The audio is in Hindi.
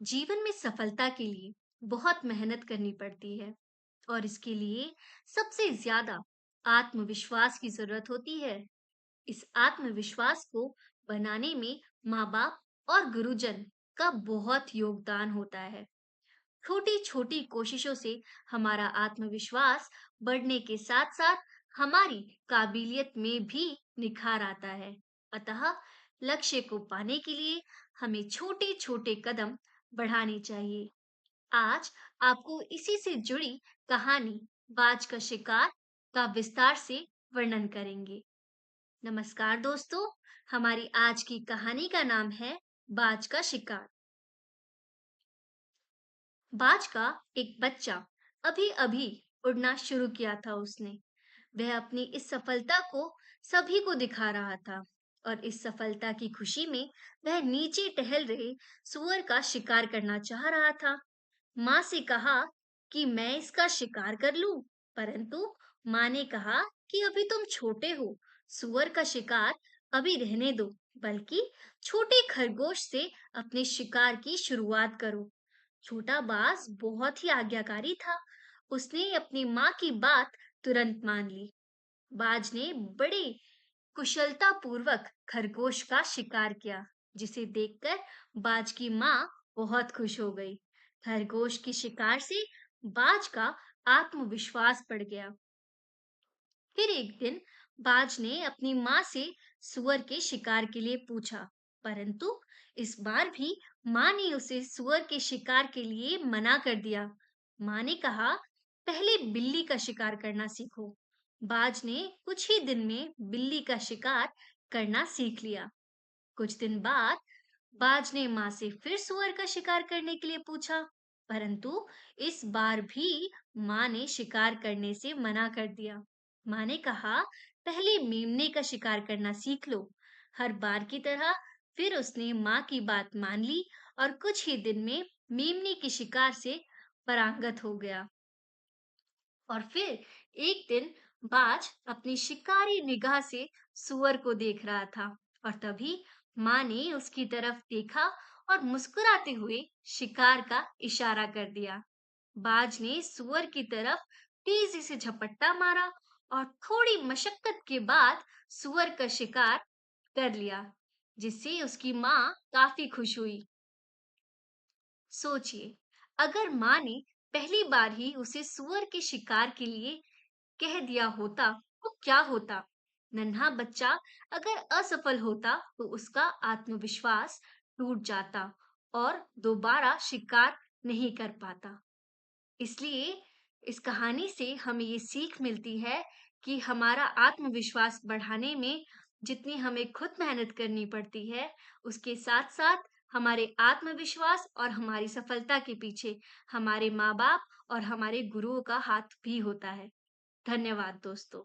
जीवन में सफलता के लिए बहुत मेहनत करनी पड़ती है और इसके लिए सबसे ज्यादा आत्मविश्वास की जरूरत होती है। इस आत्मविश्वास को बनाने में माँ बाप और गुरुजन का बहुत योगदान होता है। छोटी छोटी कोशिशों से हमारा आत्मविश्वास बढ़ने के साथ साथ हमारी काबिलियत में भी निखार आता है। अतः लक्ष्य को पाने के लिए हमें छोटे छोटे कदम बढ़ाने चाहिए। आज आपको इसी से जुड़ी कहानी बाज का शिकार का विस्तार से वर्णन करेंगे। नमस्कार दोस्तों, हमारी आज की कहानी का नाम है बाज का शिकार। बाज का एक बच्चा अभी अभी उड़ना शुरू किया था उसने। वह अपनी इस सफलता को सभी को दिखा रहा था और इस सफलता की खुशी में वह नीचे टहल रहे सुअर का शिकार करना चाह रहा था। माँ से कहा कि मैं इसका शिकार कर लूं, परंतु माँ ने कहा कि अभी तुम छोटे हो, सुअर का शिकार अभी रहने दो, बल्कि छोटे खरगोश से अपने शिकार की शुरुआत करो। छोटा बाज बहुत ही आज्ञाकारी था। उसने अपनी माँ की बात तुरंत मान ली। बाज ने बड़े कुशलता पूर्वक खरगोश का शिकार किया, जिसे देखकर बाज की माँ बहुत खुश हो गई। खरगोश की शिकार से बाज का आत्मविश्वास बढ़ गया। फिर एक दिन बाज ने अपनी माँ से सुअर के शिकार के लिए पूछा, परंतु इस बार भी माँ ने उसे सुअर के शिकार के लिए मना कर दिया। माँ ने कहा, पहले बिल्ली का शिकार करना सीखो। बाज ने कुछ ही दिन में बिल्ली का शिकार करना सीख लिया। कुछ दिन बाद बाज ने माँ से फिर सुअर का शिकार करने के लिए पूछा, परंतु इस बार भी माँ ने शिकार करने से मना कर दिया। माँ ने कहा, पहले मेमने का शिकार करना सीख लो। हर बार की तरह फिर उसने माँ की बात मान ली और कुछ ही दिन में मेमने के शिकार से परांगत हो गया। और फिर एक दिन बाज अपनी शिकारी निगाह से सुअर को देख रहा था और तभी माँ ने उसकी तरफ देखा और मुस्कुराते हुए शिकार का इशारा कर दिया। बाज ने सुअर की तरफ तेजी से झपट्टा मारा और थोड़ी मशक्कत के बाद सुअर का शिकार कर लिया, जिससे उसकी माँ काफी खुश हुई। सोचिए, अगर माँ ने पहली बार ही उसे सुअर के शिकार के लिए कह दिया होता तो क्या होता। नन्हा बच्चा अगर असफल होता तो उसका आत्मविश्वास टूट जाता और दोबारा शिकार नहीं कर पाता। इसलिए इस कहानी से हमें ये सीख मिलती है कि हमारा आत्मविश्वास बढ़ाने में जितनी हमें खुद मेहनत करनी पड़ती है, उसके साथ साथ हमारे आत्मविश्वास और हमारी सफलता के पीछे हमारे माँ बाप और हमारे गुरुओं का हाथ भी होता है। धन्यवाद दोस्तों।